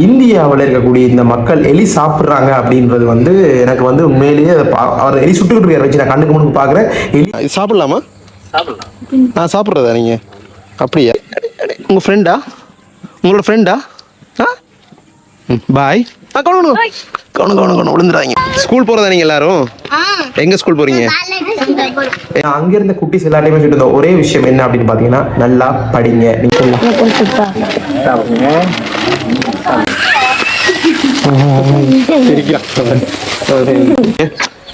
இந்தியாவில் இருக்கக்கூடிய இந்த மக்கள் எலி சாப்பிட்றாங்க அப்படின்றது வந்து எனக்கு வந்து உண்மையிலேயே அவர் எலி சுட்டுக்கிட்டு இருக்காரு வச்சு நான் கண்ணுக்கு முன்னுக்கு பார்க்குறேன். எலி சாப்பிடலாமா? நான் சாப்பிட்றதா நீங்கள்? அப்படியா? உங்கள் ஃப்ரெண்டா? உங்களோட ஃப்ரெண்டா? பாய். கவனம் விழுந்துடாங்க. ஸ்கூல் போகிறதா நீங்கள் எல்லாரும்? எங்கே ஸ்கூல் போகிறீங்க? அங்கே இருந்த குட்டிஸ் எல்லாத்தையுமே சொல்லிட்டு இருந்தோம் ஒரே விஷயம் என்ன அப்படின்னு பார்த்தீங்கன்னா, நல்லா படிங்க.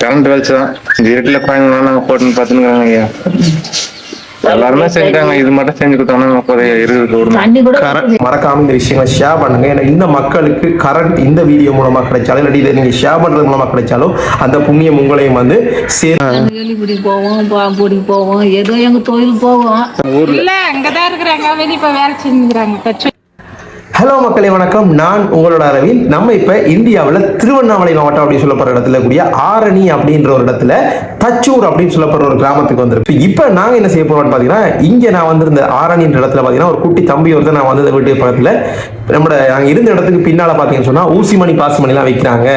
கரண்ட் வெளிச்சு தான் இந்த இருட்டில் பயணம் நாங்கள் போட்டுன்னு பார்த்துன்னு ஐயா. எல்லாருமே செஞ்சுட்டாங்க, இது மட்டும் செஞ்சு கொடுத்தாங்க. மறக்காம இந்த விஷயங்களை ஷேர் பண்ணுங்க. ஏன்னா இந்த மக்களுக்கு கரண்ட் இந்த வீடியோ மூலமா கிடைச்சாலும் இல்லாட்டி இதை நீங்க ஷேர் பண்றது மூலமா கிடைச்சாலும் அந்த புண்ணியம் உங்களையும் வந்து வெளிப்படி போவோம், பாம்புடி போவோம், ஏதோ எங்க தொழில் போவோம். இல்ல அங்கதான் இருக்கிறாங்க, வெளியே இப்ப வேலை செஞ்சுக்கிறாங்க. ஹலோ மக்களே வணக்கம், நான் உங்களோட அரவிந்த். நம்ம இப்ப இந்தியாவில் திருவண்ணாமலை மாவட்டம் அப்படின்னு சொல்லப்படுற இடத்துல கூடிய ஆரணி அப்படின்ற ஒரு இடத்துல தச்சூர் அப்படின்னு சொல்லப்படுற ஒரு கிராமத்துக்கு வந்துருக்கு. இப்ப நாங்க என்ன செய்ய போறோம்னு பாத்தீங்கன்னா, இங்க நான் வந்து இந்த ஆரணின்ற இடத்துல பாத்தீங்கன்னா ஒரு குட்டி தம்பி ஒருத்தர் நான் வந்து வீட்டு பக்கத்துல நம்ம நாங்க இருந்த இடத்துக்கு பின்னால பாத்தீங்கன்னு சொன்னா ஊசிமணி பாசிமணி எல்லாம் வைக்கிறாங்க.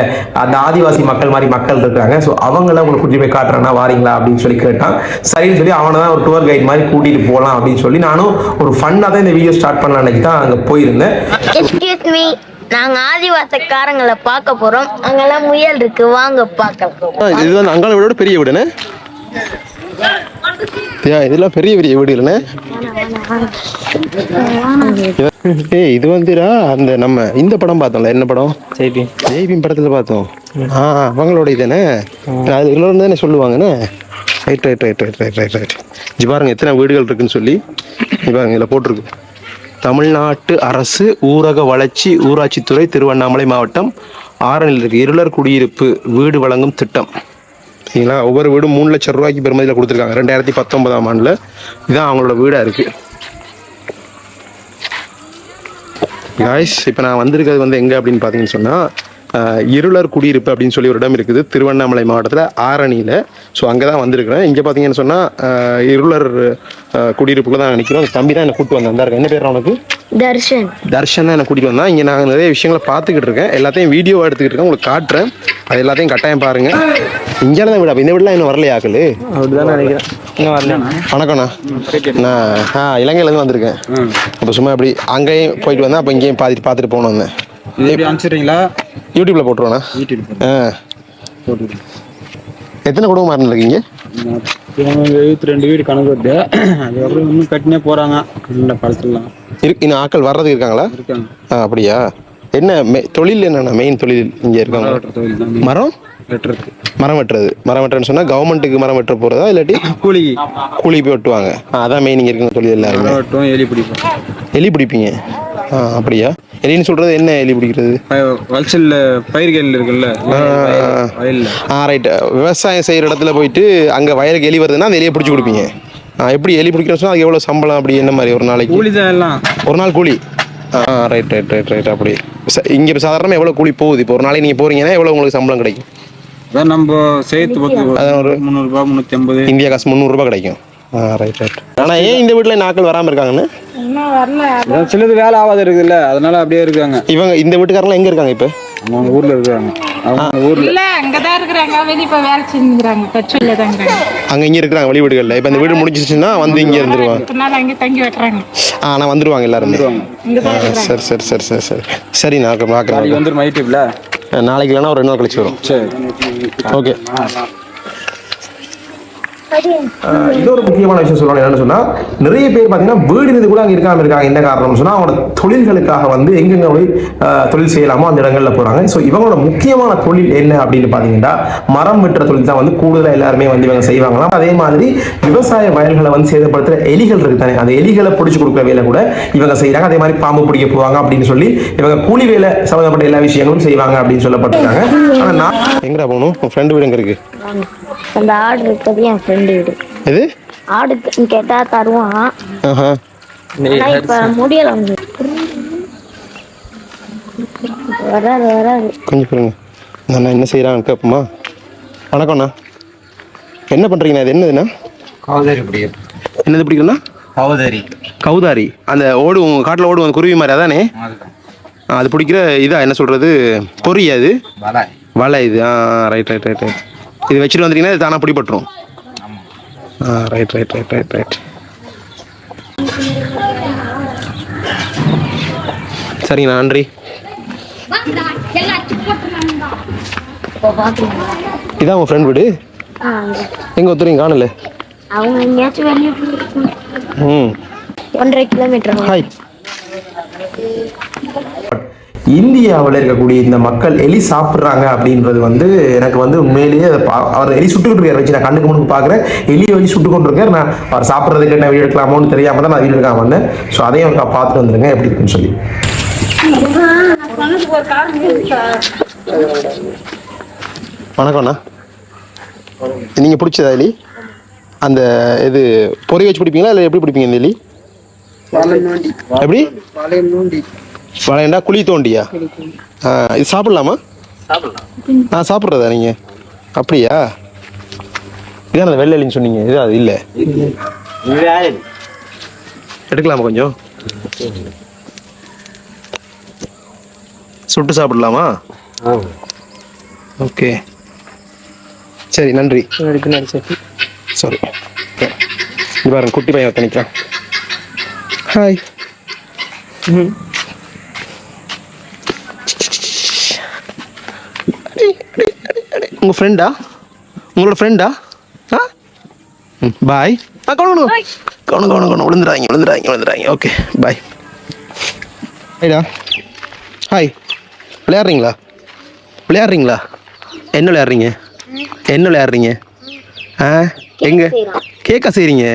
அந்த ஆதிவாசி மக்கள் மாதிரி மக்கள் இருக்காங்க. ஸோ அவங்கள உங்களுக்கு கூட்டி போய் காட்டுறேன்னா வாரீங்களா அப்படின்னு சொல்லி கேட்டான். சரின்னு சொல்லி அவனை தான் ஒரு டூர் கைட் மாதிரி கூட்டிட்டு போகலாம் அப்படின்னு சொல்லி நானும் ஒரு ஃபன்னா தான் இந்த வீடியோ ஸ்டார்ட் பண்ணலாம் அன்னைக்கு தான் அங்க போயிருந்தேன். எக்ஸ்கியூஸ் மீ, நாங்க ஆதிவாசக்காரங்களை பார்க்க போறோம். அங்கெல்லாம் முயல் இருக்கு, வாங்க பார்க்கலாம். இது வந்து அங்காள வீடோட பெரிய வீடுன்னு இதெல்லாம் பெரிய பெரிய வீடு இல்லைன்னு. ஏய் இது வந்துடா அந்த நம்ம இந்த படம் பார்த்தோம்ல, என்ன படம்? ஜெய்பீம் படத்துல பார்த்தோம். அவங்களோட இதுதானே, அது இன்னொரு தானே சொல்லுவாங்கன்னு. Right right right right right right right. இது பாருங்க எத்தனை வீடுகள் இருக்குன்னு சொல்லி பாருங்க இதில் போட்டிருக்கு. தமிழ்நாட்டு அரசு ஊரக வளர்ச்சி ஊராட்சித்துறை திருவண்ணாமலை மாவட்டம் ஆரணியில் இருக்கு இருளர் குடியிருப்பு வீடு வழங்கும் திட்டம். சரிங்களா? ஒவ்வொரு வீடும் 3 லட்சம் ரூபாய்க்கு பெருமதியில் கொடுத்துருக்காங்க 2019ஆம் ஆண்டில். இதுதான் அவங்களோட வீடாக இருக்கு. காய்ஸ் இப்போ நான் வந்திருக்கிறது வந்து எங்கே அப்படின்னு பார்த்தீங்கன்னு சொன்னால், இருளர் குடியிருப்பு அப்படின்னு சொல்லி ஒரு இடம் இருக்குது திருவண்ணாமலை மாவட்டத்தில் ஆரணியில். ஸோ அங்கே தான் வந்திருக்கிறேன். இங்கே பார்த்தீங்கன்னு சொன்னால் இருளர் குடியிருப்புக்குள்ள தான் நிற்கிறோம். அந்த தம்பி தான் என்னை கூப்பிட்டு வந்தேன். இருக்கேன். என்ன பேர் அவனுக்கு? தர்ஷன். தர்ஷன் தான் என்னை கூட்டிகிட்டு வந்தான். இங்கே நாங்கள் நிறைய விஷயங்களை பார்த்துக்கிட்டு இருக்கேன். எல்லாத்தையும் வீடியோ எடுத்துக்கிட்டு இருக்கேன், உங்களுக்கு காட்டுறேன். அது எல்லாத்தையும் கட்டாயம் பாருங்க. இங்கே தான் வீடு. இந்த வீடுலாம் இன்னும் வரலையா ஆக்கள்? அப்படிதான் நினைக்கிறேன். இன்னும் வரல. வணக்கம்ண்ணா. நான் இலங்கையிலேருந்து வந்திருக்கேன். அப்போ சும்மா அப்படி அங்கேயும் போயிட்டு வந்தேன். அப்போ இங்கேயும் பார்த்துட்டு போகணும் வந்தேன். அனுப்பிச்சிடுறீங்களா? யூடியூப்ல போட்டுருவாண்ணா. எத்தனை குடும்பம் இருக்கீங்க? 72 வீடு கணக்கு வருது. அதுக்கப்புறம் இன்னும் கட்டினே போறாங்க. படத்துலாம் இருக்கு. இன்னும் ஆட்கள் வர்றதுக்கு இருக்காங்களா? இருக்காங்க. அப்படியா? என்ன தொழில்? என்னன்னா மெயின் தொழில் இங்க இருக்காங்க? மரம் வெட்டுறது. மரம் வெட்டுறதுன்னு சொன்னா கவர்மெண்ட்டுக்கு மரம் வெட்ட போறதா இல்லாட்டி கூலி போய் வெட்டுவாங்க? அதான் மெயின் இங்க இருக்க தொழில் எல்லாருமே. எலி பிடிப்பீங்க? அப்படியா? எலின்னு சொல்றது என்ன? எலி பிடிக்கிறது வளச்சல்ல பயிர்கள் இருக்குல்ல, ரைட். விவசாயம் செய்யற இடத்துல போயிட்டு அங்க வயலுக்கு எலி வருதுன்னா அந்த எலியை பிடிச்சி கொடுப்பீங்க. எப்படி எலி பிடிக்கிறோம் சொன்னா அதுக்கு எவ்வளவு சம்பளம்? அப்படி என்ன மாதிரி? ஒரு நாளைக்கு கூலி தான் எல்லாம். ஒரு நாள் கூலி. Right right right right. அப்படி இங்க சாதாரணமா எவ்வளவு கூலி போகுது? இப்போ ஒரு நாளைக்கு நீங்க போறீங்கன்னா எவ்வளவு உங்களுக்கு சம்பளம் கிடைக்கும்? நம்ம சேர்த்து ஒரு 300 ரூபாய் 350 இந்தியா காசு 300 ரூபாய் கிடைக்கும். Right right. ஆனா ஏன் இந்த வீட்டுல நாட்கள் வராம இருக்காங்கன்னு? சிலது வேலை ஆகாது இருக்குல்ல, அதனால அப்படியே இருக்காங்க. இவங்க இந்த வீட்டுக்காரெல்லாம் எங்க இருக்காங்க இப்ப? அவங்க ஊர்ல இருக்காங்க. அவங்க ஊர்ல இல்ல அங்கதான் இருக்கிறாங்க, வெளிய இப்ப வேலை செஞ்சுக்கிறாங்க. தச்சூர்ல தான் இருக்காங்க. அங்க இங்க இருக்காங்க வெளி வீடுகள்ல. இப்ப இந்த வீடு முடிஞ்சிச்சுன்னா வந்து இங்க இருந்துருவாங்க. அங்க தங்கி வெட்டுறாங்க. ஆனா வந்துருவாங்க எல்லாரும். சரி சரி சரி சரி சரி சரி. நான் பாக்குறேன். வந்துரும் யூடியூப்ல. நாளைக்கு இல்லைன்னா ஒரு 2 நாள் கழிச்சு வரும். சரி ஓகே. இன்னொரு முக்கியமான விஷயம் சொல்லணும் என்னன்னு சொன்னா, நிறைய பேர் பாத்தீங்கன்னா வீடு இருந்து கூட அங்க இருக்காங்க. என்ன காரணம் சொன்னா, அவங்களோட தொழில்களுக்காக வந்து எங்கெங்க போய் தொழில் செய்யலாமோ அந்த இடங்கள்ல போறாங்க. ஸோ இவங்களோட முக்கியமான தொழில் என்ன அப்படின்னு பாத்தீங்கன்னா, மரம் வெட்டுற தொழில் தான் வந்து கூடுதலா எல்லாருமே வந்து இவங்க செய்வாங்களாம். அதே மாதிரி விவசாய வயல்களை வந்து சேதப்படுத்துற எலிகள் இருக்கு தானே, அந்த எலிகளை பிடிச்சு கொடுக்குற வேலை கூட இவங்க செய்யறாங்க. அதே மாதிரி பாம்பு பிடிக்க போவாங்க அப்படின்னு சொல்லி இவங்க கூலி வேலை சம்பந்தப்பட்ட எல்லா விஷயங்களும் செய்வாங்க அப்படின்னு சொல்லப்பட்டிருக்காங்க. ஆனா நான் எங்கடா போகணும்? ஃப்ரெண்டு வீடு எங்க இருக்கு? அந்த ஆடு இருக்குது என் ஃப்ரெண்டு வீடு. எது ஆடு கேட்டா தருவான். இப்ப முடியல. வராது கொஞ்சம் பாருங்க. நான் என்ன செய்யறான்னு கேட்போமா? வணக்கம்ண்ணா. என்ன பண்றீங்கண்ணா? இது என்னதுண்ணா? கௌதாரி பிடிக்கும். என்னது பிடிக்கும்ண்ணா? கௌதாரி. கௌதாரி அந்த ஓடு காட்டில் ஓடு அந்த குருவி மாதிரி அதானே? அது பிடிக்கிற இதா என்ன சொல்கிறது பொரியா இது வலை இது ரைட் ரைட் ரைட் ரைட் இது வச்சுட்டு வந்துட்டீங்கன்னா இது தானாக பிடிபட்டுரும் right right right right right சரிங்கண்ணா நன்றி. இதான் உங்கள் ஃப்ரெண்ட் வீடு எங்கே ஒத்துறீங்க காணல அவங்க எங்கேயாச்சும் வெளியே 1.5 கிலோமீட்டர். ஹாய். இந்தியாவில் இருக்கக்கூடிய இந்த மக்கள் எலி சாப்பிட்றாங்க அப்படின்றது வந்து எனக்கு வந்து உண்மையிலேயே அவர் எலி சுட்டுக்கிட்டு இருக்காரு வச்சு நான் கண்ணுக்கு முன்னுக்கு பார்க்குறேன். எலியை வச்சு சுட்டு கொண்டு இருக்காரு. நான் அவர் சாப்பிட்றதுக்கு என்ன வீடு எடுக்கலாமோன்னு தெரியாமல் தான் நான் வீடு எடுக்காம வந்தேன். ஸோ அதையும் அவருக்கு பார்த்துட்டு வந்துருங்க எப்படி இருக்குன்னு சொல்லி. வணக்கம்ண்ணா. நீங்கள் பிடிச்சதா எலி? அந்த இது பொறி வச்சு பிடிப்பீங்களா இல்லை எப்படி பிடிப்பீங்க இந்த எலி? எப்படி வளையண்டா குழி தோண்டியா? இது சாப்பிடலாமா? சாப்பிட்றதா நீங்கள்? அப்படியா? இதான் அந்த வெள்ளை எலின்னு சொன்னீங்க. இது அது இல்லை எடுக்கலாமா கொஞ்சம் சுட்டு சாப்பிடலாமா? ஓகே சரி நன்றி. சாரி இது பாருங்க குட்டி பையன் ஒருத்தனிக்கிறான். ஹாய். உங்கள் ஃப்ரெண்டா? உங்களோட ஃப்ரெண்டா? பாய். கவனம் விழுந்துடாங்க. Okay bye. ஹாய்டா. ஹாய். விளையாடுறீங்களா? என்ன விளையாடுறீங்க? எங்க கேக்கா செய்றீங்க?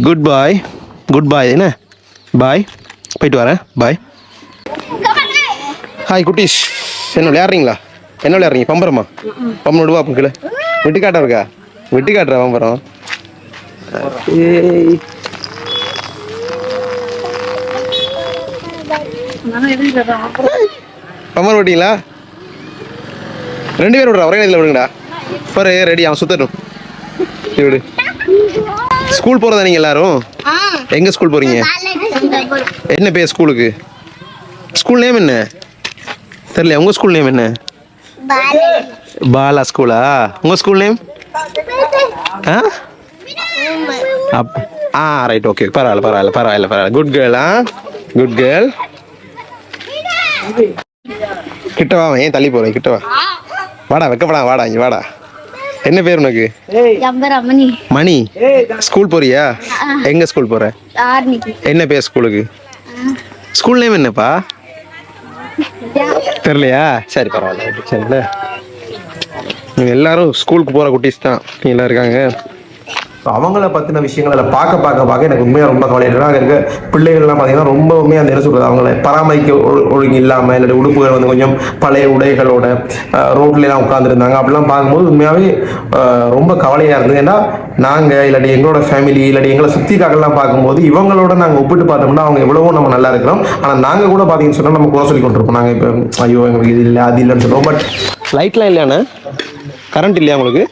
குட் பாய் என்ன பாய் போயிட்டு வரேன் பாய். ஹாய் குட்டீஸ். என்ன விளையாடுறீங்க? பம்பரமா? பம்பரம் விடுவா கீழே வெட்டிக்காட்டா இருக்கா? வெட்டிக்காட்டுறா பம்பரம். பம்பரம் விட்டீங்களா? 2 பேர் விடுறா ஒரே நேரத்தில் விடுங்கடா. பாரு ரெடி அவன் சுத்தட்டும். விடு. ஸ்கூல் போகிறதா நீங்கள் எல்லாரும்? எங்கே ஸ்கூல் போகிறீங்க? என்ன பேர் ஸ்கூலுக்கு? ஸ்கூல் நேம் என்ன தெரியல. உங்கள் ஸ்கூல் நேம் என்ன? பாலா ஸ்கூலா? உங்கள் ஸ்கூல் நேம்? ரைட் ஓகே பரவாயில்ல. Good girl. கிட்ட வா. ஏன் தள்ளி போகிறேன்? கிட்ட வாடா வெக்கப்படா இங்கே வாடா. என்ன பேர் உனக்கு? மணி. ஸ்கூல் போறியா? எங்க ஸ்கூல் போற? என்ன பேர் ஸ்கூலுக்கு? ஸ்கூல் நேம் என்னப்பா தெரியலையா? சரி பரவாயில்ல. சரிங்கள நீங்கள் எல்லாரும் ஸ்கூலுக்கு போகிற குட்டீஸ் தான் எல்லாம் இருக்காங்க. அவங்கள பற்றின விஷயங்களை பார்க்க எனக்கு உண்மையாக ரொம்ப கவலையாக அங்கே இருக்க பிள்ளைகள்லாம் பார்த்தீங்கன்னா ரொம்பவுமே அந்த என்ன சொல்கிறது அவங்கள பராமரிக்க ஒழுங்கு இல்லாமல் இல்லாட்டி உடுப்புகள் வந்து கொஞ்சம் பழைய உடைகளோட ரோட்லாம் உட்காந்துருந்தாங்க. அப்படிலாம் பார்க்கும்போது உண்மையாகவே ரொம்ப கவலையாக இருந்தது. ஏன்னா நாங்கள் இல்லாட்டி எங்களோட ஃபேமிலி இல்லாட்டி எங்களை சுற்றிக்காக்கெல்லாம் பார்க்கும்போது இவங்களோட நாங்கள் ஒப்பிட்டு பார்த்தோம்னா அவங்க எவ்வளவோ நம்ம நல்லா இருக்கிறோம். ஆனால் நாங்கள் கூட பார்த்தீங்கன்னு சொன்னால் நம்ம குறை சொல்லி கொண்டிருப்போம். நாங்கள் இப்போ ஐயோ எங்களுக்கு இது இல்லை அது இல்லைன்னு சொல்லுவோம். பட் லைட்லாம் இல்லையாண்ணே? கரண்ட் இல்லையா உங்களுக்கு?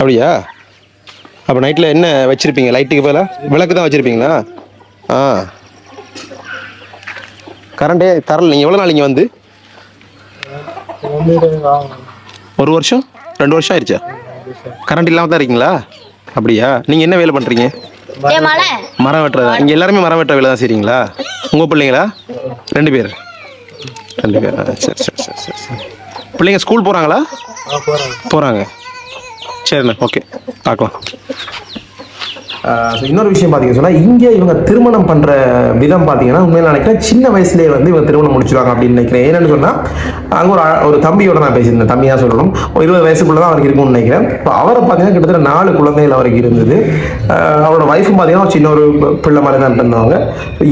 அப்படியா? அப்போ நைட்டில் என்ன வச்சுருப்பீங்க? லைட்டுக்கு பதிலாக விளக்கு தான் வச்சுருப்பீங்களா? கரண்டே தரல. நீங்கள் எவ்வளோ நாள் இங்கே வந்து? 1 வருஷம் 2 வருஷம் ஆயிடுச்சா? கரண்ட் இல்லாமல் தான் இருக்கீங்களா? அப்படியா? நீங்கள் என்ன வேலை பண்ணுறீங்க? மரம் வெட்டுறதா? இங்கே எல்லாருமே மரம் வெட்டுற வேலை தான் செய்கிறீங்களா? உங்கள் பிள்ளைங்களா? 2 பேர். சரி. பிள்ளைங்க ஸ்கூல் போகிறாங்களா? போகிறாங்க. சரிண்ணா ஓகே பார்க்கலாம். இன்னொரு விஷயம் பார்த்தீங்கன்னு சொன்னால் இங்கே இவங்க திருமணம் பண்ணுற விதம் பார்த்தீங்கன்னா உண்மையில நினைக்கிறேன் சின்ன வயசுலேயே வந்து இவங்க திருமணம் முடிச்சுவாங்க அப்படின்னு நினைக்கிறேன். ஏன்னு சொன்னால் அங்கே ஒரு தம்பியோட நான் பேசியிருந்தேன். தம்பியாக சொல்லணும் 20 வயசுக்குள்ளே தான் அவருக்கு இருக்கும்னு நினைக்கிறேன். இப்போ அவரை பார்த்தீங்கன்னா கிட்டத்தட்ட 4 குழந்தைகள் அவருக்கு இருந்தது. அவரோட ஒய்ஃபும் பார்த்தீங்கன்னா சின்ன ஒரு பிள்ளை மாதிரி தான் இருந்தவங்க.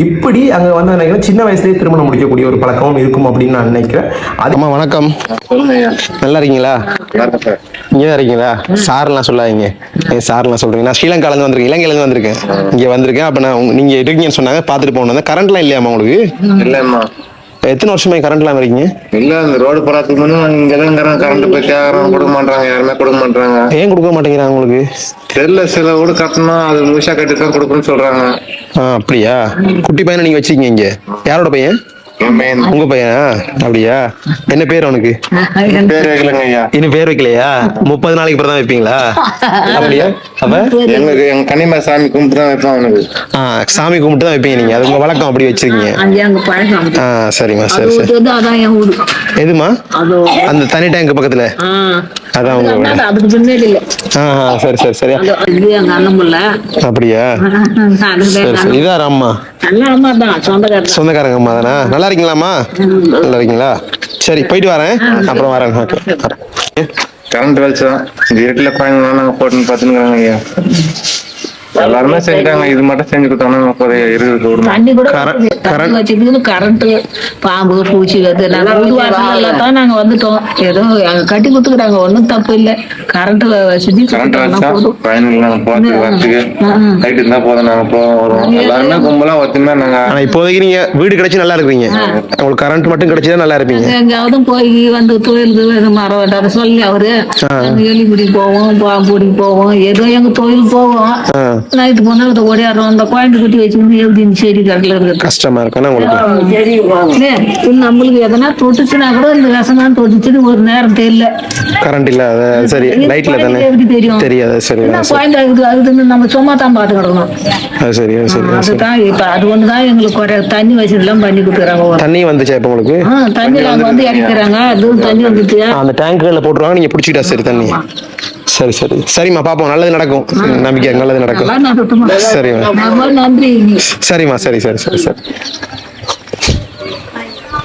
இப்படி அங்கே வந்து நினைக்கிறேன் சின்ன வயசுலேயே திருமணம் முடிக்கக்கூடிய ஒரு பழக்கமும் இருக்கும் அப்படின்னு நான் நினைக்கிறேன். அதுமா வணக்கம். நல்லா இருக்கீங்களா? இங்கே தான் இருக்கீங்களா? சார்லாம் சொல்லாதீங்க. சார்லாம் சொல்கிறீங்க. நான் ஸ்ரீலங்காலேருந்து வந்திருக்கேன். இலங்கையிலேருந்து வந்திருக்கேன். இங்கே வந்திருக்கேன். அப்போ நான் நீங்கள் இருக்கீங்கன்னு சொன்னாங்க பார்த்துட்டு போகணும். கரண்ட்லாம் இல்லையாம்மா உங்களுக்கு? இல்லைம்மா. எத்தனை வருஷமா கரண்ட் இல்லாம இருக்கீங்க? இல்ல அந்த ரோடு போறதுக்கு முன்னாடி நாங்க இங்கதான் கரண்ட் போய் கேக்குறோம், கொடுக்க மாட்டாங்க, யாருமே கொடுக்க மாட்டாங்க. ஏன் கொடுக்க மாட்டேங்கிறாங்க உங்களுக்கு? தெரியல, சில வீடு கட்டணும், அது முழுசா கட்டி தான் கொடுக்கணும்னு சொல்றாங்க. அப்படியா? குட்டி பையனை நீங்க வச்சிருக்கீங்க இங்க? யாரோட பையன்? உங்க பையனா? அப்படியா? என்ன பேர் அவனுக்கு? பேர் வைக்கலங்க ஐயா. இன்னும் பேர் வைக்கலையா? 30 நாளைக்கு அப்புறம் தான் வைப்பீங்களா? அப்படியா? அப்ப எங்க கன்னிமா சாமி கும்பிட்டு தான் வைப்போம் அவனுக்கு. சாமி கும்பிட்டு தான் வைப்பீங்க நீங்க? அது உங்க வழக்கம், அப்படி வச்சிருக்கீங்க? சரிம்மா, சரி சரி. எதுமா? அந்த தனி டேங்க் பக்கத்துல? அதான் உங்க வீடு. அதுக்கு பின்னாடி இல்ல. சரி சரி சரி. இது எங்க அண்ணன் பிள்ளை. அப்படியா? சரி சரி. இதான் அம்மா? நல்ல அம்மா தான், சொந்தக்காரங்க. சொந்தக்காரங்க அம்மா தானே? நல்லா இருக்கீங்களாம்மா? நல்லா இருக்கீங்களா? சரி, போயிட்டு வரேன், அப்புறம் வரேன். கரண்ட் வெளிச்சம் இந்த இருட்டுல பாருங்க, நாங்க போட்டுன்னு பாத்துக்கிறாங்க ஐயா. எல்லாருமே செஞ்சாங்க, இது மட்டும் செஞ்சு கொடுத்தாங்க. தண்ணி கூட வச்சுட்டு கரண்ட், பாம்பு, பூச்சி வருது. நாங்க வீடு வாசல்ல தான் நாங்க வந்துட்டோம். ஏதோ கட்டி கொடுத்துக்கிறாங்க, ஒன்னும் தப்பு இல்ல. கரண்ட் வசதி இப்போதைக்கு நீங்க வீடு கிடைச்சி நல்லா இருக்கீங்க. உங்களுக்கு கரண்ட் மட்டும் கிடைச்சா நல்லா இருப்பீங்க. எங்காவது போய் வந்து தொழிலுக்கு மரம் வெட்டாத சொல்லி அவரு எலிக்குடி போவோம், பாம்புடி போவோம், ஏதோ எங்க தொழில் போவோம். நைட்டு போனா ஓடியாடுறோம். அந்த குழந்தை குட்டி வச்சுக்கிட்டு எப்படி செடி கடல இருக்கு, கஷ்டமா இருக்கும் நம்மளுக்கு. எதனா தொட்டுச்சுன்னா கூட இந்த விஷம் தொட்டுச்சுன்னு ஒரு நேரம் தெரியல. கரண்ட் இல்ல, சரி, லைட்ல தானே எப்படி தெரியும்? தெரியாது. சரி, குழந்தை அது நம்ம சும்மா தான் பாத்து கிடக்கணும். சரி சரி. அதுதான் இப்ப அது ஒண்ணுதான் எங்களுக்கு குறை. தண்ணி வசதி எல்லாம் பண்ணி கொடுக்குறாங்க. தண்ணி வந்துச்சா இப்ப உங்களுக்கு? தண்ணி நாங்க வந்து இறக்கிறாங்க, அதுவும் தண்ணி வந்துச்சு. அந்த டேங்க்ல போட்டுருவாங்க, நீங்க பிடிச்சிட்டா சரி தண்ணி. சரி சரி சரிம்மா, பாப்போம், நல்லது நடக்கும், நம்பிக்கை, நல்லது நடக்கும். சரிம்மா, நன்றி. சரிம்மா, சரி சரி சரி சரி.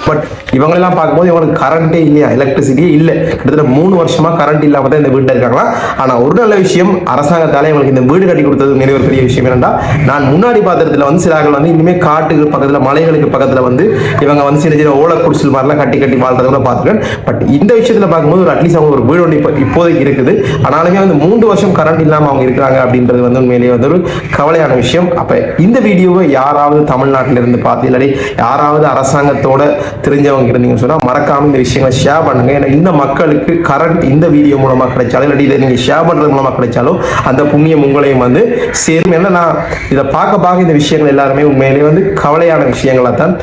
பட் இவங்களெல்லாம் பார்க்கும்போது இவங்களுக்கு கரண்ட்டே இல்லையா, எலக்ட்ரிசிட்டியே இல்லை. கிட்டத்தட்ட 3 வருஷமா கரண்ட் இல்லாமல் தான் இந்த வீட்டில் இருக்காங்களா. ஆனால் ஒரு நல்ல விஷயம், அரசாங்கத்தாலே இவங்களுக்கு இந்த வீடு கட்டி கொடுத்தது நிறைய ஒரு பெரிய விஷயம். என்னன்னா, நான் முன்னாடி பாத்திரத்தில் வந்து சிலாக்கள் வந்து இனிமேல் காட்டுக்கு பக்கத்தில், மலைகளுக்கு பக்கத்தில் வந்து இவங்க வந்து சின்ன சின்ன ஓலை குடிசல் மாதிரிலாம் கட்டி கட்டி வாழ்றத கூட பார்த்துருக்கேன். பட் இந்த விஷயத்தில் பார்க்கும்போது ஒரு அட்லீஸ்ட் அவங்க ஒரு வீடு ஒன்று இப்போதைக்கு இருக்குது. ஆனாலுமே வந்து 3 வருஷம் கரண்ட் இல்லாமல் அவங்க இருக்கிறாங்க அப்படின்றது வந்து உண்மையிலேயே வந்து ஒரு கவலையான விஷயம். அப்போ இந்த வீடியோவை யாராவது தமிழ்நாட்டில் இருந்து பார்த்து, இல்லாட்டி யாராவது அரசாங்கத்தோட தெரிஞ்சவங்க இருந்தீங்கன்னு சொன்னா மறக்காம இந்த விஷயங்களை ஷேர் பண்ணுங்க. ஏன்னா இந்த மக்களுக்கு கரண்ட் இந்த வீடியோ மூலமா கிடைச்சாலும், இல்லாட்டி இதை நீங்க ஷேர் பண்றது மூலமா கிடைச்சாலும் அந்த புண்ணியம் உங்களையும் வந்து சேரும். ஏன்னா நான் இதை பார்க்க இந்த விஷயங்கள் எல்லாருமே உண்மையிலேயே வந்து கவலையான விஷயங்களா தான்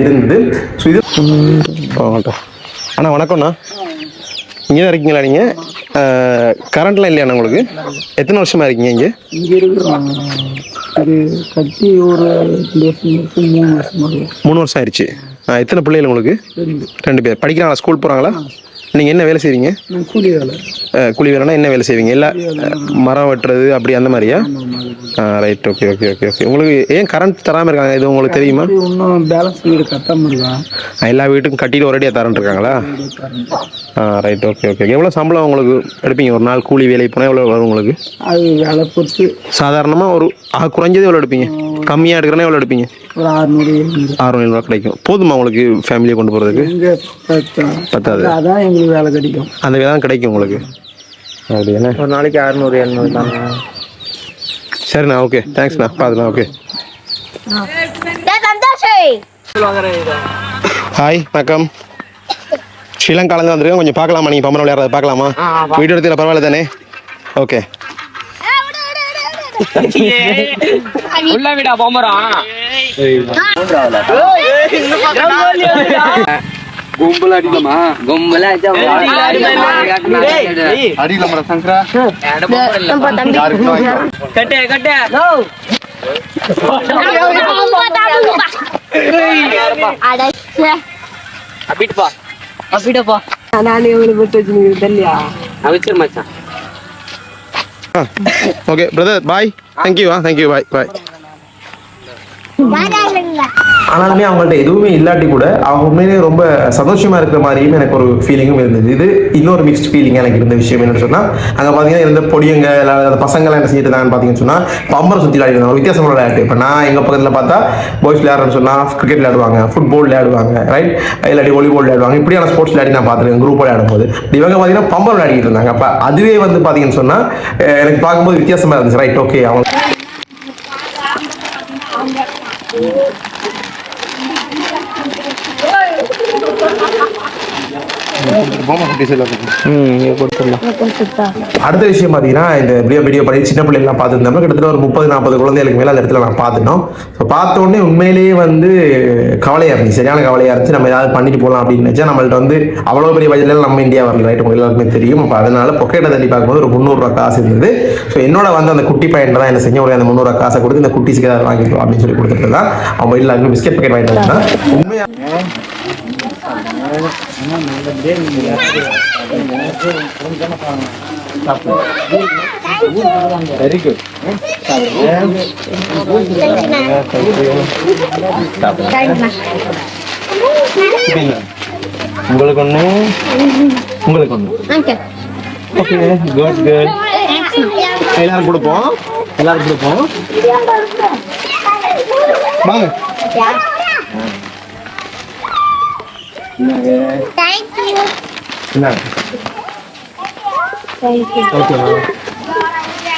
இருந்தது. ஸோ இது அண்ணா, வணக்கம்ண்ணா. இங்கே தான் இருக்கீங்களா நீங்க? கரண்ட்லாம் இல்லையாண்ணா உங்களுக்கு? எத்தனை வருஷமா இருக்கீங்க இங்கே? கட்டி ஒரு 3 வருஷம் ஆயிடுச்சு. எத்தனை பிள்ளைகள் உங்களுக்கு? 2 பேர். படிக்கிறாங்களா? ஸ்கூல் போகிறாங்களா? நீங்கள் என்ன வேலை செய்வீங்க? கூலி வேலை. கூலி வேலைனா என்ன வேலை செய்வீங்க? இல்லை மரம் வெட்டுறது அப்படி அந்த மாதிரியா? Right, okay okay okay okay. உங்களுக்கு ஏன் கரண்ட் தராமல் இருக்காங்க, இது உங்களுக்கு தெரியுமா? இன்னும் பேலன்ஸ் வீடு கட்டாமல் இருக்கான். எல்லா வீட்டுக்கும் கட்டிட்டு ஒரேடியாக தரேன் இருக்காங்களா? Right, okay okay. எவ்வளோ சம்பளம் உங்களுக்கு எடுப்பீங்க ஒரு நாள் கூலி வேலைக்கு போனால்? எவ்வளோ வரும் உங்களுக்கு? அது வேலை பொறுத்து. சாதாரணமாக ஒரு குறைஞ்சது எவ்வளோ எடுப்பீங்க? கம்மியாக எடுக்கிறனா எவ்வளோ எடுப்பீங்க? ஒரு 600 ரூபா கிடைக்கும். போதுமா உங்களுக்கு ஃபேமிலியை கொண்டு போகிறதுக்கு? பத்தாது. அதான் எங்களுக்கு வேலை கிடைக்கும். அந்த வேலை தான் கிடைக்கும் உங்களுக்கு. அப்படியாண்ணா? ஒரு நாளைக்கு 600-700 தாங்க. சரிண்ணா, ஓகே, தேங்க்ஸ்ண்ணா, பார்த்துலாம். ஓகே, ஹாய், வணக்கம். ஸ்ரீலங்காலேருந்து வந்துருக்கேன். கொஞ்சம் பார்க்கலாமா? நீங்கள் பம்பரம் விளையாடுறத பார்க்கலாமா? வீடியோ எடுத்துல பரவாயில்ல தானே? ஓகே. உள்ள விடா பம்பரம். கும்பல அடிக்கலாமா? கும்பல அடிக்கலாமா சங்கரா? கட்டே கட்டே அபிட்பா அபிடப்பா. நானே உங்களுக்கு விட்டு வச்சுருக்கேன் தெரியலையா? அவச்சர் மச்சான். ஓகே பிரதர், பாய். தேங்க்யூ. தேங்க்யூ, பாய் பாய். ஆனாலுமே அவங்கள்ட்ட எதுவுமே இல்லாட்டி கூட அவங்க உண்மையிலேயே ரொம்ப சந்தோஷமா இருக்கிற மாதிரியும் எனக்கு ஒரு ஃபீலிங்கும் இருந்தது. இது இன்னொரு மிக்ஸ்ட் ஃபீலிங் எனக்கு இருந்த விஷயம் என்னன்னு சொன்னா, அங்கே பார்த்தீங்கன்னா இருந்த பொடியங்க பசங்கள்லாம் என்ன செஞ்சுட்டு இருந்தாங்கன்னு பார்த்தீங்கன்னு சொன்னா, பம்பரம் சுற்றி விளையாடுவாங்க. ஒரு வித்தியாசமான விளையாட்டு. இப்போ நான் எங்கள் பக்கத்தில் பார்த்தா பாய்ஸ் விளையாடுறேன்னு சொன்னா கிரிக்கெட் விளையாடுவாங்க, ஃபுட்பால் விளையாடுவாங்க, ரைட், இல்லாட்டி வாலிபால் விளையாடுவாங்க. இப்படியான ஸ்போர்ட்ஸ் விளையாடி நான் பார்த்துருக்கேன் குரூப் விளையாடும் போது. இவங்க பார்த்தீங்கன்னா பம்பரம் விளையாடிட்டு இருந்தாங்க. அப்போ அதுவே வந்து பார்த்தீங்கன்னு சொன்னா எனக்கு பார்க்கும்போது வித்தியாசமா இருந்துச்சு. Right, okay. அவங்க அடுத்த விஷயம் பார்த்தீங்கன்னா இந்த வீடியோ பண்ணி சின்ன பிள்ளைங்களாம் பார்த்துருந்தோம்னா கிட்டத்தட்ட ஒரு 30-40 குழந்தைகளுக்கு மேலே அந்த இடத்துல நான் பார்த்துட்டோம். ஸோ பார்த்த உடனே உண்மையிலேயே வந்து கவலையாக இருந்துச்சு, சரியான கவலையாக இருந்துச்சு. நம்ம ஏதாவது பண்ணிட்டு போகலாம் அப்படின்னு நினச்சா நம்மள்ட்ட வந்து அவ்வளோ பெரிய பட்ஜெட்டில் நம்ம இந்தியா வரல, ரைட்? உங்களுக்கு எல்லாருக்குமே தெரியும். அப்போ அதனால பொக்கெட்டை தட்டி பார்க்கும்போது ஒரு 300 ரூபா காசு இருந்தது. ஸோ என்னோட வந்து அந்த குட்டி பையன் தான் என்ன செஞ்ச ஒரு அந்த 300 ரூபா காசை கொடுத்து இந்த குட்டிஸுக்கு ஏதாவது வாங்கிக்கலாம் அப்படின்னு சொல்லி கொடுத்துட்டு தான் அவங்க எல்லாருக்கும் பிஸ்கெட் பாக்கெட் வாங்கிட்டு வந்தான். உண்மையாக வெரி குட். உங்களுக்கு ஒண்ணு, உங்களுக்கு ஒண்ணு. Okay, good good. எல்லாரும் கொடுப்போம், எல்லாரும் கொடுப்போம். வாங்க.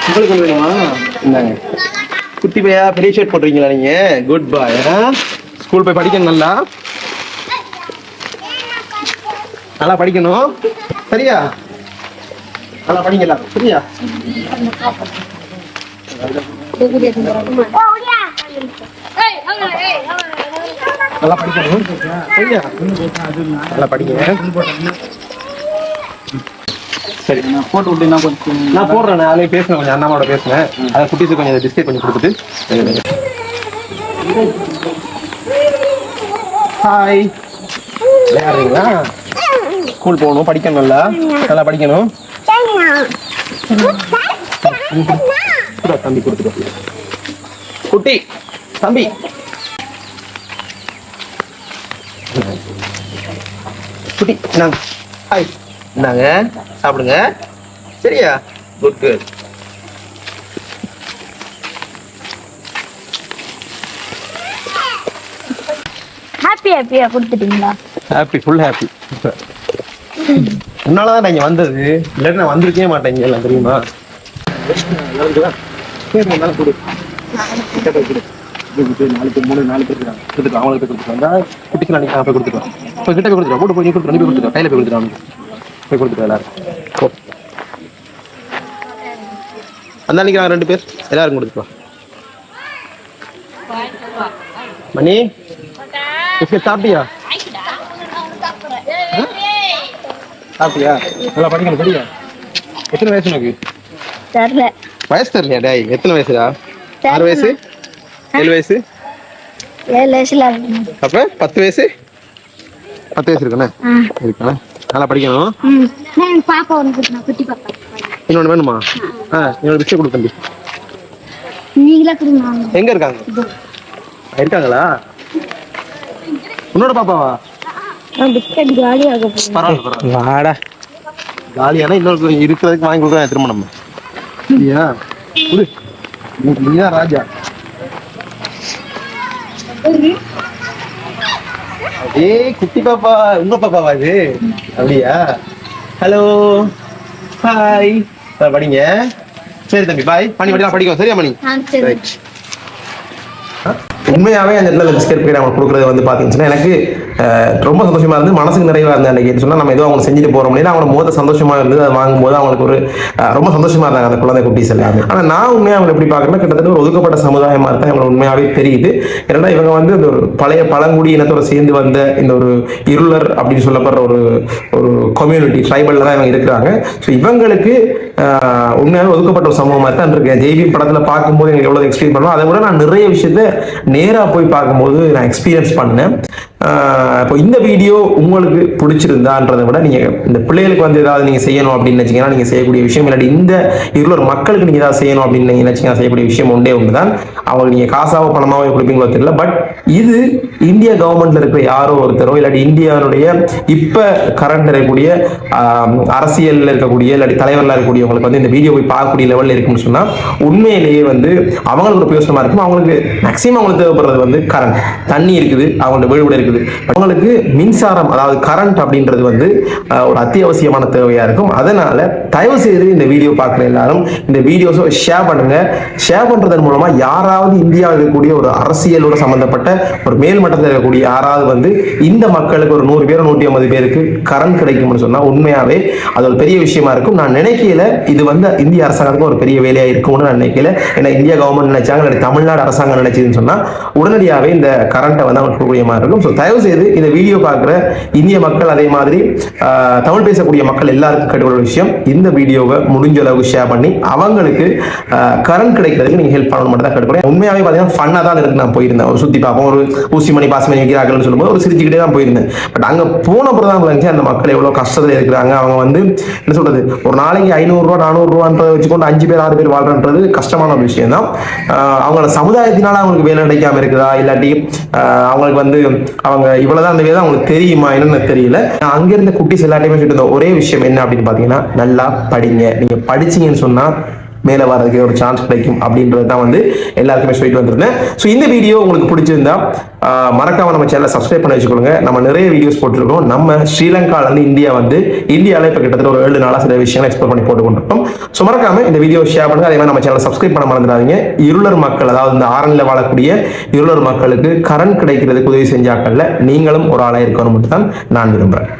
உங்களுக்கு ஒண்ணு வேணுமா? இந்தாங்க. குட்டி பையா, பெரிய ஷர்ட் போட்டுறீங்களா நீங்க? குட் பாய். ஸ்கூல் போய் படிக்கணும், நல்லா நல்லா படிக்கணும், சரியா? நல்லா படிங்களா, சரியா? நல்லா படிக்கணும், சரியா? நல்லா படிங்க. சரி, நான் போட்டு விட்டு நான் போடுறேன். நான் அன்னைக்கு பேசினேன், கொஞ்சம் அண்ணாவோட பேசினேன். அதை குட்டிஸுக்கு கொஞ்சம் டிஸ்கஸ் பண்ணி கொடுத்துட்டு. ஹாய், விளையாடுறீங்களா? ஸ்கூல் போகணும், படிக்கணும், நல்லா நல்லா படிக்கணும். தம்பி கொடுத்துட்டு குட்டி தம்பி குட்டி நாங்க ஹாய் இந்தாங்க, சாப்பிடுங்க, சரியா? Good good. ஹாப்பியா கொடுத்துட்டீங்களா? Happy, full happy. உன்னாலதான் நான் இங்க வந்தது, இல்லாட்டி நான் வந்திருக்கவே மாட்டேங்க, எல்லாம் தெரியுமா? நாளைக்கு 3-4 பேர் இருக்காங்க, அவங்களுக்கு போய் கொடுத்துட்டு வந்தா குட்டிக்கு நான் போய் கொடுத்துருவேன். இப்போ கிட்ட போய் கொடுத்துருவோம், போட்டு போய் நீ கொடுத்துருவோம், நீ போய் கொடுத்துருவோம், கையில போய் கொடுத்துருவாங்க, போய் கொடுத்துருவோம் எல்லாரும். அந்த அன்னைக்கு நாங்கள் 2 பேர் எல்லாரும் கொடுத்துருவோம். மணி சாப்பிட்டியா? சாப்பிட்டியா? நல்லா படிக்கணும், சரியா? எத்தனை வயசு உனக்கு? தெரியல. வயசு தெரியலையா? டேய், எத்தனை வயசுடா? 6 வயசு, 7 வயசு, 7 வயசுல. அப்ப 10 வயசு, 10 வயசு இருக்குண்ணே, இருக்கா? நல்லா படிக்கணும். பாப்பா ஒன்று குட்டி பாப்பா. இன்னொன்று வேணுமா? இன்னொரு பிஸ்கெட் கொடு தம்பி. நீங்களா கொடுங்க. எங்க இருக்காங்க? இருக்காங்களா? உன்னோட பாப்பாவா? பிஸ்கெட் காலியாக போகுது. பரவாயில்ல, வாடா. காலியானா இன்னொரு இருக்கிறதுக்கு வாங்கி கொடுக்குறேன் திரும்ப நம்ம. சரியா? நீதான் ராஜா. ஏய் குட்டி பாப்பா, உங்க பாப்பாவா இது? அப்படியா? Hello, hi. படிங்க, சரி தம்பி, பாய். மணி மட்டும் படிக்கும், சரியா மணி? ரைட். உண்மையாகவே அந்த இடத்துல பிஸ்கெட் போய் அவங்க கொடுக்குறது வந்து பார்த்தீங்கன்னா எனக்கு ரொம்ப சந்தோஷமா இருந்து, மனசுக்கு நிறைவாக இருந்தது. அன்றைக்கி சொன்னால் நம்ம ஏதோ அவங்க செஞ்சுட்டு போகிறோம் அப்படின்னா அவங்களோட மோத சந்தோஷமா இருந்தது. அதை வாங்கும்போது அவங்களுக்கு ஒரு ரொம்ப சந்தோஷமா இருந்தாங்க அந்த குழந்தை குட்டிஸ் எல்லாமே. ஆனால் நான் உண்மையாக அவங்க எப்படி பார்க்குறேன்னா கிட்டத்தட்ட ஒரு ஒதுக்கப்பட்ட சமுதாயமாக இருந்தால் அவங்களுக்கு உண்மையாகவே தெரியுது. ஏன்னா இவங்க வந்து இந்த ஒரு பழைய பழங்குடி இனத்தோட சேர்ந்து வந்த இந்த ஒரு இருளர் அப்படின்னு சொல்லப்படுற ஒரு கம்யூனிட்டி ட்ரைபலில் தான் இவங்க இருக்கிறாங்க. ஸோ இவங்களுக்கு உண்மையாகவே ஒதுக்கப்பட்ட ஒரு சமூகமாக தான் இருக்கேன். ஜெய்பி படத்தில் பார்க்கும்போது எனக்கு எவ்வளோ எக்ஸ்பீரியன்ஸ் பண்ணுவோம், அதை விட நான் நிறைய விஷயத்த நேராக போய் பார்க்கும்போது நான் எக்ஸ்பீரியன்ஸ் பண்ணேன். இப்போ இந்த வீடியோ உங்களுக்கு பிடிச்சிருந்தான்றதை விட நீங்கள் இந்த பிள்ளைகளுக்கு வந்து ஏதாவது நீங்கள் செய்யணும் அப்படின்னு நினச்சிங்கன்னா நீங்கள் செய்யக்கூடிய விஷயம், இல்லாட்டி இந்த இருளர் மக்களுக்கு நீங்கள் ஏதாவது செய்யணும் அப்படின்னு நீங்கள் நினச்சிங்கன்னா செய்யக்கூடிய விஷயம் ஒன்றே ஒன்று தான். அவங்களுக்கு நீங்கள் காசாவோ பணமாவோ கொடுப்பீங்களோ தெரியல, பட் இது இந்திய கவர்மெண்ட்ல இருக்கிற யாரோ ஒருத்தரோ இல்லாட்டி இந்தியாவுடைய இப்போ கரண்ட் இருக்கக்கூடிய அரசியலில் இருக்கக்கூடிய இல்லாட்டி தலைவர்களாக இருக்கக்கூடியவங்களுக்கு வந்து இந்த வீடியோ போய் பார்க்கக்கூடிய லெவலில் இருக்குன்னு சொன்னால் உண்மையிலேயே வந்து அவங்களுக்கு ஒரு பிரயோசனமாக இருக்கும். அவங்களுக்கு மேக்ஸிமம் அவங்களுக்கு தேவைப்படுறது வந்து கரண்ட், தண்ணி இருக்குது, அவங்களோட வீடு இருக்குது, இருக்குது. அவங்களுக்கு மின்சாரம் அதாவது கரண்ட் அப்படின்றது வந்து ஒரு அத்தியாவசியமான தேவையா இருக்கும். அதனால தயவு செய்து இந்த வீடியோ பார்க்குற எல்லாரும் இந்த வீடியோஸை ஷேர் பண்ணுங்க. ஷேர் பண்றதன் மூலமா யாராவது இந்தியாவில் இருக்கக்கூடிய ஒரு அரசியலோட சம்பந்தப்பட்ட ஒரு மேல்மட்டத்தில் இருக்கக்கூடிய யாராவது வந்து இந்த மக்களுக்கு ஒரு 100 பேர் 150 பேருக்கு கரண்ட் கிடைக்கும்னு சொன்னா உண்மையாவே அது ஒரு பெரிய விஷயமா இருக்கும். நான் நினைக்கல இது வந்து இந்திய அரசாங்கத்துக்கு ஒரு பெரிய வேலையா இருக்கும்னு நான் நினைக்கல. ஏன்னா இந்தியா கவர்மெண்ட் நினைச்சாங்க, தமிழ்நாடு அரசாங்கம் நினைச்சதுன்னு சொன்னா உடனடியாகவே இந்த கரண்ட்டை வந்து அவங்க கொடுக்கக்கூடிய மாதிரி இருக்கும். ஸோ தயவு செய்து இந்த வீடியோ பார்க்குற இந்திய மக்கள் அதே மாதிரி தமிழ் பேசக்கூடிய மக்கள் எல்லாருக்கும் கேட்டுக்கொள்ள விஷயம், இந்த வீடியோவை முடிஞ்ச அளவுக்கு ஷேர் பண்ணி அவங்களுக்கு கரண்ட் கிடைக்கிறதுக்கு நீங்க ஹெல்ப் பண்ணணும் மட்டும் தான் கேட்டுக்கிறேன். உண்மையாவே பார்த்தீங்கன்னா ஃபன்னாக தான் இருக்கு. நான் போயிருந்தேன் ஒரு சுற்றி பார்ப்போம், ஒரு ஊசி மணி பாசி மணி வைக்கிறாங்கன்னு சொல்லும்போது ஒரு சிரிச்சுக்கிட்டே தான் போயிருந்தேன். பட் அங்கே போன அப்புறம் தான் இருந்துச்சு அந்த மக்கள் எவ்வளோ கஷ்டத்தில் இருக்கிறாங்க. அவங்க வந்து என்ன சொல்றது, ஒரு நாளைக்கு 500 ரூபா 400 ரூபான்றதை வச்சுக்கொண்டு 5 பேர் 6 பேர் வாழ்றன்றது கஷ்டமான ஒரு விஷயம் தான். அவங்களோட சமுதாயத்தினால அவங்களுக்கு வேலை கிடைக்காம இருக்குதா, இல்லாட்டி அவங்களுக்கு வந்து அவங்க இவ்வளவுதான் அந்த வேலை அவங்களுக்கு தெரியுமா என்னன்னு தெரியல. அங்கிருந்த குட்டிஸ் எல்லாத்தையுமே சொல்லிட்டு ஒரே விஷயம் என்ன அப்படின்னு பாத்தீங்கன்னா, நல்லா படிங்க. நீங்க படிச்சீங்கன்னு சொன்னா மேலே வரதுக்கு ஒரு சான்ஸ் கிடைக்கும் அப்படின்றது தான் வந்து எல்லாருக்குமே சொல்லிட்டு வந்திருந்தேன். ஸோ இந்த வீடியோ உங்களுக்கு பிடிச்சிருந்தா மறக்காம நம்ம சேனலை சப்ஸ்கிரைப் பண்ணி வச்சுக்கோங்க. நம்ம நிறைய வீடியோஸ் போட்டுருக்கோம். நம்ம ஸ்ரீலங்காலேருந்து இந்தியா வந்து இந்தியாவில் இப்போ கிட்டத்தட்ட ஒரு 7 நாளாக சில விஷயங்களை எக்ஸ்ப்ளோர் பண்ணி போட்டு கொண்டிருக்கோம். ஸோ மறக்காம இந்த வீடியோ ஷேர் பண்ணுங்க. அதே மாதிரி நம்ம சேனலை சப்ஸ்கிரைப் பண்ண மறந்துடாதீங்க. இருளர் மக்கள், அதாவது இந்த ஆரணியில் வாழக்கூடிய இருளர் மக்களுக்கு கரண்ட் கிடைக்கிறதுக்கு உதவி செஞ்சாக்கல்ல நீங்களும் ஒரு ஆளாக இருக்கணும் மட்டும் தான் நான் விரும்புகிறேன்.